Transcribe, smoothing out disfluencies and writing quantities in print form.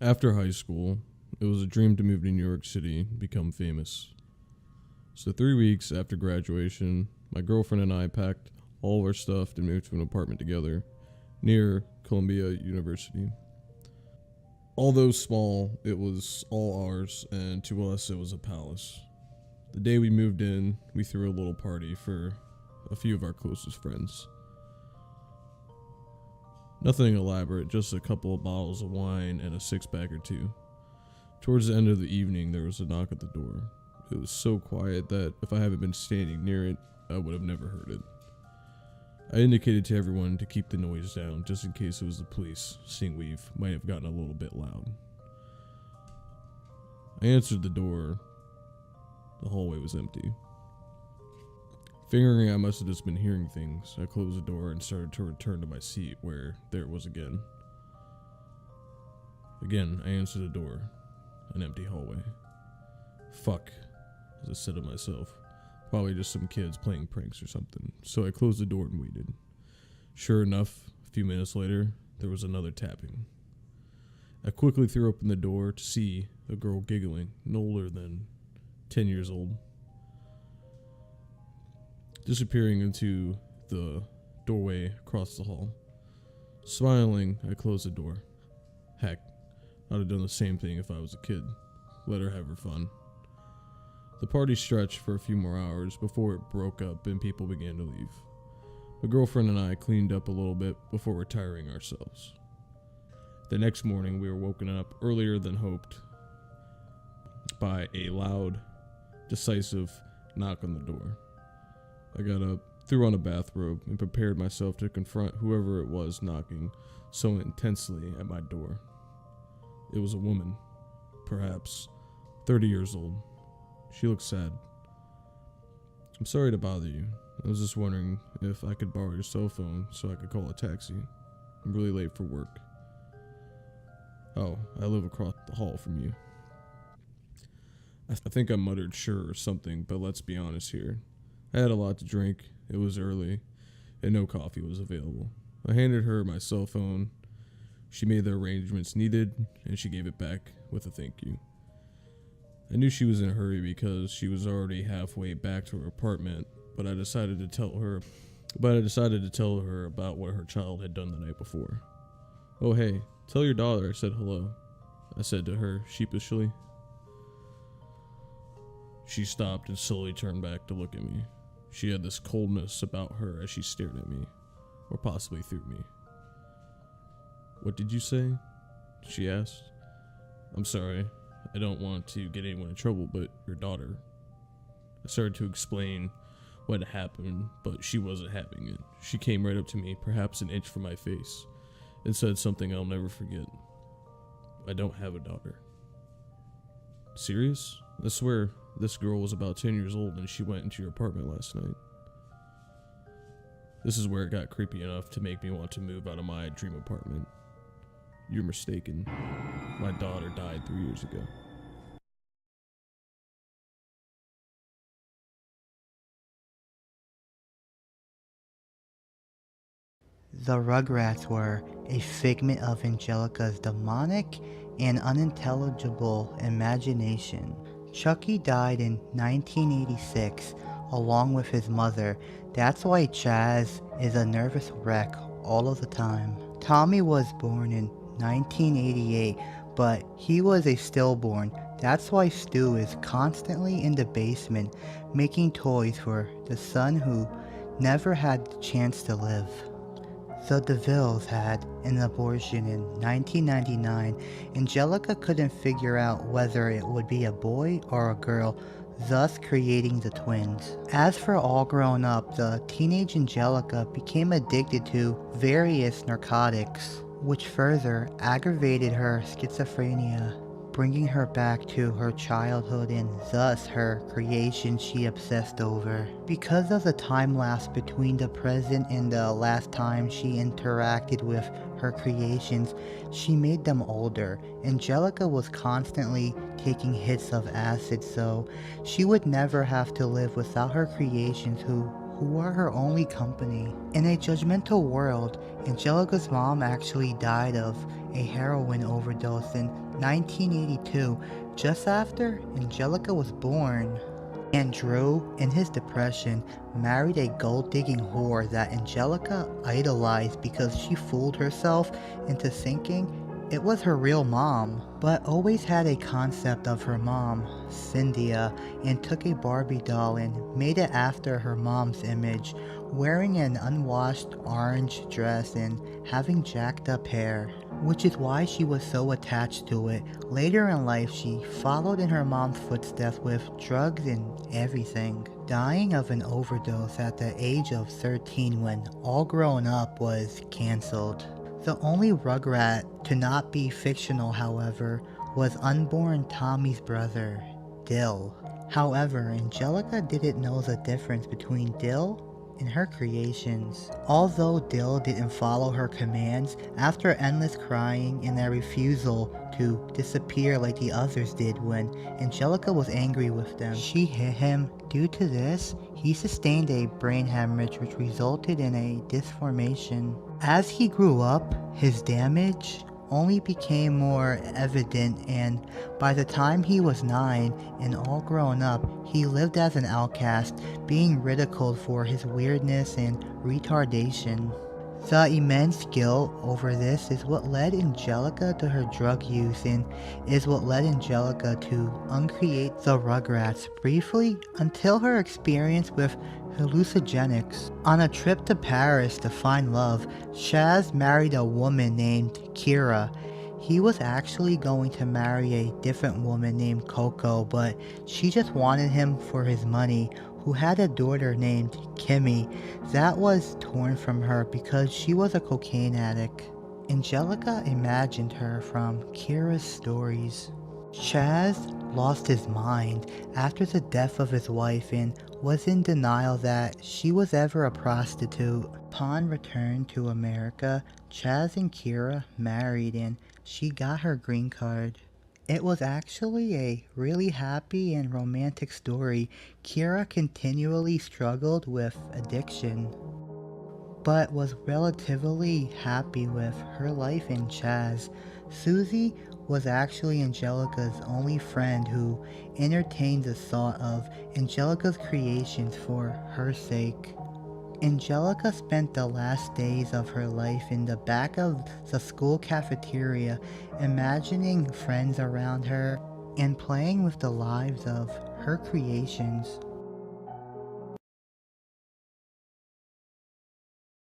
After high school, it was a dream to move to New York City and become famous. So 3 weeks after graduation, my girlfriend and I packed all of our stuff and moved to an apartment together near Columbia University. Although small, it was all ours, and to us it was a palace. The day we moved in, we threw a little party for a few of our closest friends. Nothing elaborate, just a couple of bottles of wine and a six-pack or two. Towards the end of the evening, there was a knock at the door. It was so quiet that if I hadn't been standing near it, I would have never heard it. I indicated to everyone to keep the noise down, just in case it was the police, seeing we might have gotten a little bit loud. I answered the door. The hallway was empty. Figuring I must have just been hearing things, I closed the door and started to return to my seat, where there it was again. Again, I answered the door. An empty hallway. Fuck, as I said to myself. Probably just some kids playing pranks or something. So I closed the door and waited. Sure enough, a few minutes later, there was another tapping. I quickly threw open the door to see a girl giggling, no older than 10 years old. Disappearing into the doorway across the hall. Smiling, I closed the door. Heck, I'd have done the same thing if I was a kid. Let her have her fun. The party stretched for a few more hours before it broke up and people began to leave. My girlfriend and I cleaned up a little bit before retiring ourselves. The next morning, we were woken up earlier than hoped by a loud, decisive knock on the door. I got up, threw on a bathrobe, and prepared myself to confront whoever it was knocking so intensely at my door. It was a woman, perhaps 30 years old. She looked sad. I'm sorry to bother you. I was just wondering if I could borrow your cell phone so I could call a taxi. I'm really late for work. Oh, I live across the hall from you. I think I muttered sure or something, but let's be honest here. I had a lot to drink, it was early, and no coffee was available. I handed her my cell phone. She made the arrangements needed, and she gave it back with a thank you. I knew she was in a hurry because she was already halfway back to her apartment, but I decided to tell her about what her child had done the night before. Oh hey, tell your daughter I said hello, I said to her sheepishly. She stopped and slowly turned back to look at me. She had this coldness about her as she stared at me, or possibly through me. What did you say? She asked. I'm sorry, I don't want to get anyone in trouble, but your daughter. I started to explain what had happened, but she wasn't having it. She came right up to me, perhaps an inch from my face, and said something I'll never forget. I don't have a daughter. Serious? I swear, this girl was about 10 years old and she went into your apartment last night. This is where it got creepy enough to make me want to move out of my dream apartment. You're mistaken. My daughter died 3 years ago. The Rugrats were a figment of Angelica's demonic and unintelligible imagination. Chucky died in 1986 along with his mother. That's why Chaz is a nervous wreck all of the time. Tommy was born in 1988, but he was a stillborn. That's why Stu is constantly in the basement making toys for the son who never had the chance to live. The DeVilles had an abortion in 1999. Angelica couldn't figure out whether it would be a boy or a girl, thus creating the twins. As for all grown up, the teenage Angelica became addicted to various narcotics, which further aggravated her schizophrenia, bringing her back to her childhood and thus her creation she obsessed over. Because of the time lapse between the present and the last time she interacted with her creations, she made them older. Angelica was constantly taking hits of acid, so she would never have to live without her creations who are her only company. In a judgmental world, Angelica's mom actually died of a heroin overdose, and 1982, just after Angelica was born. Andrew, in his depression, married a gold-digging whore that Angelica idolized because she fooled herself into thinking it was her real mom, but always had a concept of her mom, Cynthia, and took a Barbie doll and made it after her mom's image, wearing an unwashed orange dress and having jacked up hair, which is why she was so attached to it. Later in life, she followed in her mom's footsteps with drugs and everything, dying of an overdose at the age of 13 when All Grown Up was cancelled. The only Rugrat to not be fictional, however, was unborn Tommy's brother, Dill. However, Angelica didn't know the difference between Dill and her creations. Although Dill didn't follow her commands, after endless crying and a refusal to disappear like the others did when Angelica was angry with them, she hit him. Due to this, he sustained a brain hemorrhage which resulted in a disformation. As he grew up, his damage only became more evident, and by the time he was 9 and all grown up, he lived as an outcast, being ridiculed for his weirdness and retardation. The immense guilt over this is what led Angelica to her drug use and is what led Angelica to uncreate the Rugrats briefly until her experience with hallucinogenics. On a trip to Paris to find love, Chaz married a woman named Kira. He was actually going to marry a different woman named Coco, but she just wanted him for his money, who had a daughter named Kimmy that was torn from her because she was a cocaine addict. Angelica imagined her from Kira's stories. Chaz lost his mind after the death of his wife and was in denial that she was ever a prostitute. Upon return to America, Chaz and Kira married and she got her green card. It was actually a really happy and romantic story. Kira continually struggled with addiction, but was relatively happy with her life in Chaz. Susie was actually Angelica's only friend who entertained the thought of Angelica's creations for her sake. Angelica spent the last days of her life in the back of the school cafeteria, imagining friends around her and playing with the lives of her creations.